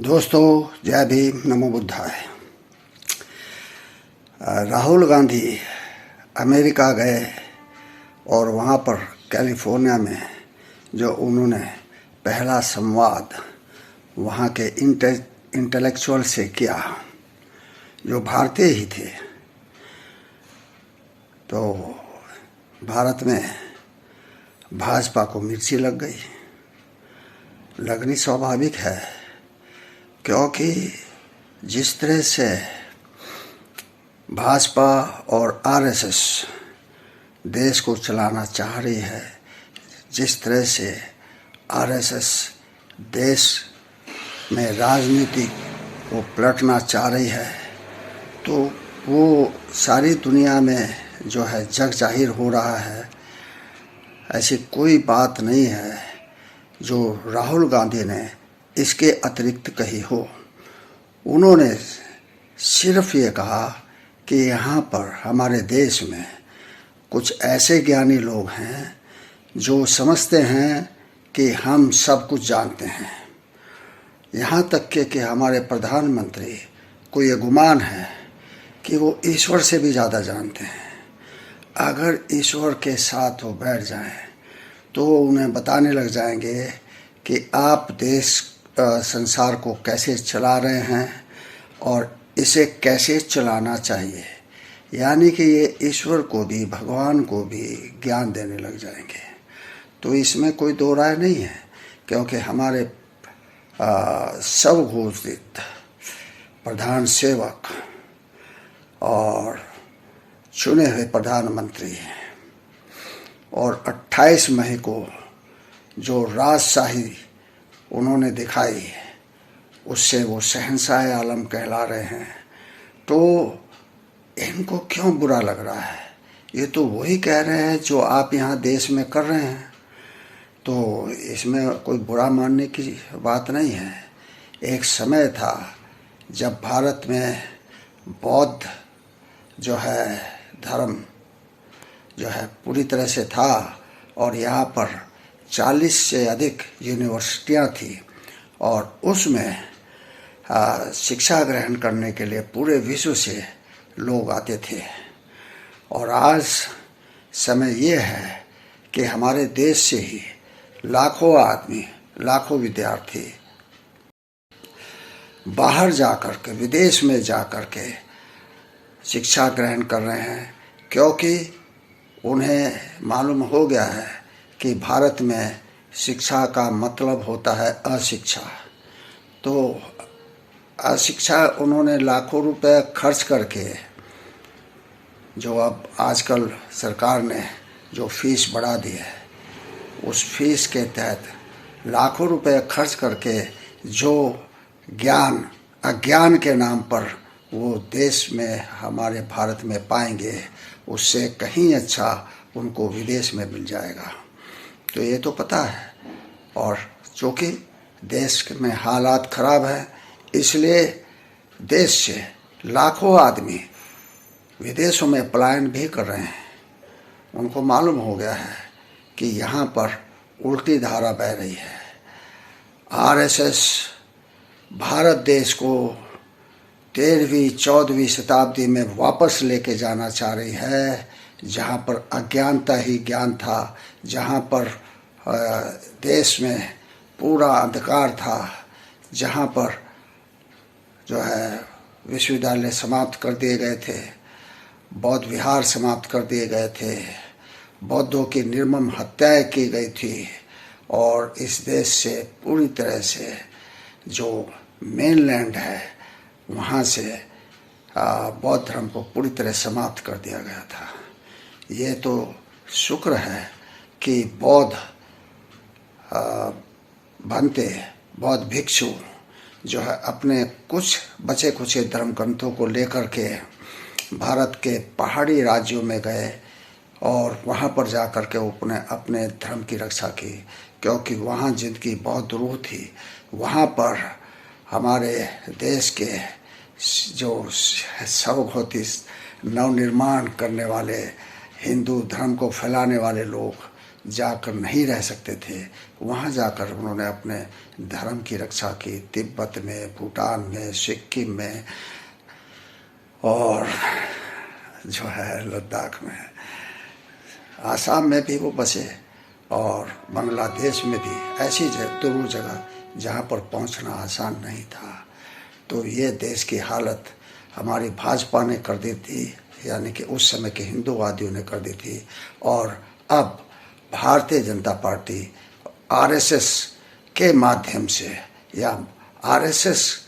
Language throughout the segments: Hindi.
दोस्तों, जय भीम, नमो बुद्धाय। राहुल गांधी अमेरिका गए और वहाँ पर कैलिफोर्निया में जो उन्होंने पहला संवाद वहाँ के इंटेलेक्चुअल से किया, जो भारतीय ही थे, तो भारत में भाजपा को मिर्ची लग गई। लगनी स्वाभाविक है, क्योंकि जिस तरह से भाजपा और आरएसएस देश को चलाना चाह रही है, जिस तरह से आरएसएस देश में राजनीति को पलटना चाह रही है, तो वो सारी दुनिया में जो है जग जाहिर हो रहा है। ऐसी कोई बात नहीं है जो राहुल गांधी ने इसके अतिरिक्त कही हो। उन्होंने सिर्फ ये कहा कि यहाँ पर हमारे देश में कुछ ऐसे ज्ञानी लोग हैं जो समझते हैं कि हम सब कुछ जानते हैं। यहाँ तक कि हमारे प्रधानमंत्री को ये गुमान है कि वो ईश्वर से भी ज़्यादा जानते हैं। अगर ईश्वर के साथ वो बैठ जाएं तो उन्हें बताने लग जाएंगे कि आप देश संसार को कैसे चला रहे हैं और इसे कैसे चलाना चाहिए। यानी कि ये ईश्वर को भी, भगवान को भी ज्ञान देने लग जाएंगे। तो इसमें कोई दो राय नहीं है, क्योंकि हमारे सब घोषित प्रधान सेवक और चुने हुए प्रधानमंत्री और 28 मई को जो राजशाही उन्होंने दिखाई, उससे वो शहंशाह आलम कहला रहे हैं। तो इनको क्यों बुरा लग रहा है? ये तो वही कह रहे हैं जो आप यहाँ देश में कर रहे हैं, तो इसमें कोई बुरा मानने की बात नहीं है। एक समय था जब भारत में बौद्ध जो है धर्म जो है पूरी तरह से था और यहाँ पर 40 से अधिक यूनिवर्सिटियाँ थी और उसमें शिक्षा ग्रहण करने के लिए पूरे विश्व से लोग आते थे। और आज समय ये है कि हमारे देश से ही लाखों आदमी, लाखों विद्यार्थी बाहर जाकर के, विदेश में जाकर के शिक्षा ग्रहण कर रहे हैं, क्योंकि उन्हें मालूम हो गया है कि भारत में शिक्षा का मतलब होता है अशिक्षा। तो अशिक्षा उन्होंने लाखों रुपए खर्च करके, जो अब आजकल सरकार ने जो फीस बढ़ा दी है, उस फीस के तहत लाखों रुपए खर्च करके जो ज्ञान अज्ञान के नाम पर वो देश में, हमारे भारत में पाएंगे, उससे कहीं अच्छा उनको विदेश में मिल जाएगा। तो ये तो पता है। और चूँकि देश में हालात ख़राब है, इसलिए देश से लाखों आदमी विदेशों में पलायन भी कर रहे हैं। उनको मालूम हो गया है कि यहाँ पर उल्टी धारा बह रही है। आरएसएस भारत देश को 13वीं 14वीं शताब्दी में वापस लेके जाना चाह रही है, जहाँ पर अज्ञानता ही ज्ञान था, जहाँ पर देश में पूरा अंधकार था, जहाँ पर जो है विश्वविद्यालय समाप्त कर दिए गए थे, बौद्ध विहार समाप्त कर दिए गए थे, बौद्धों की निर्मम हत्याएं की गई थी, और इस देश से पूरी तरह से जो मेनलैंड है वहाँ से बौद्ध धर्म को पूरी तरह समाप्त कर दिया गया था। ये तो शुक्र है कि बौद्ध बनते बौद्ध भिक्षु जो है अपने कुछ बचे खुचे धर्म ग्रंथों को लेकर के भारत के पहाड़ी राज्यों में गए और वहाँ पर जा कर के अपने धर्म की रक्षा की, क्योंकि वहाँ जिनकी बहुत रूह थी, वहाँ पर हमारे देश के जो सर्वभौतिक नवनिर्माण करने वाले, हिंदू धर्म को फैलाने वाले लोग जाकर नहीं रह सकते थे, वहाँ जाकर उन्होंने अपने धर्म की रक्षा की। तिब्बत में, भूटान में, सिक्किम में और जो है लद्दाख में, आसाम में भी वो बसे और बांग्लादेश में भी, ऐसी दूर जगह जहाँ पर पहुँचना आसान नहीं था। तो ये देश की हालत हमारी भाजपा ने कर दी थी, यानी कि उस समय के हिंदूवादियों ने कर दी थी। और अब भारतीय जनता पार्टी आरएसएस के माध्यम से या आरएसएस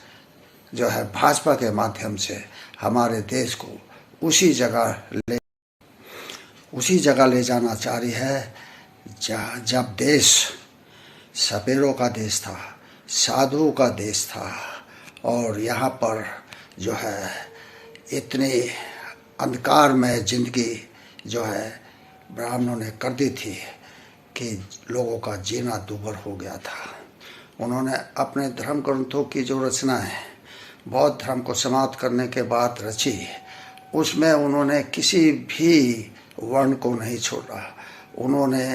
जो है भाजपा के माध्यम से हमारे देश को उसी जगह ले जाना चाह रही है जब देश सपेरों का देश था, साधुओं का देश था। और यहाँ पर जो है इतनी अंधकारमय जिंदगी जो है ब्राह्मणों ने कर दी थी कि लोगों का जीना दूभर हो गया था। उन्होंने अपने धर्म ग्रंथों की जो रचना है बौद्ध धर्म को समाप्त करने के बाद रची, उसमें उन्होंने किसी भी वर्ण को नहीं छोड़ा। उन्होंने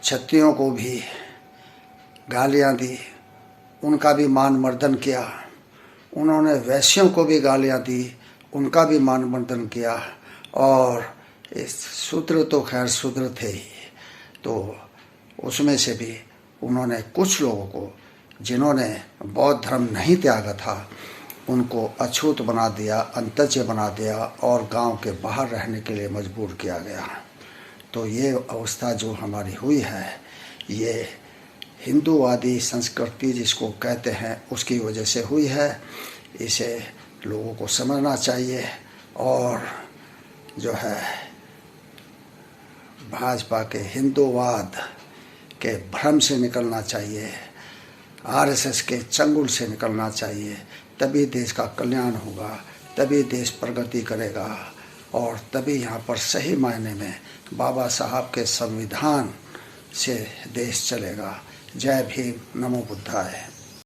क्षत्रियों को भी गालियाँ दी, उनका भी मान मर्दन किया। उन्होंने वैश्यों को भी गालियाँ दी, उनका भी मान मर्दन किया। और इस शूद्र तो खैर शूद्र थे ही, तो उसमें से भी उन्होंने कुछ लोगों को, जिन्होंने बौद्ध धर्म नहीं त्यागा था, उनको अछूत बना दिया, अंतज्य बना दिया और गांव के बाहर रहने के लिए मजबूर किया गया। तो ये अवस्था जो हमारी हुई है, ये हिंदूवादी संस्कृति जिसको कहते हैं उसकी वजह से हुई है। इसे लोगों को समझना चाहिए और जो है भाजपा के हिंदूवाद के भ्रम से निकलना चाहिए, आरएसएस के चंगुल से निकलना चाहिए। तभी देश का कल्याण होगा, तभी देश प्रगति करेगा और तभी यहाँ पर सही मायने में बाबा साहब के संविधान से देश चलेगा। जय भीम, नमो बुद्धाय।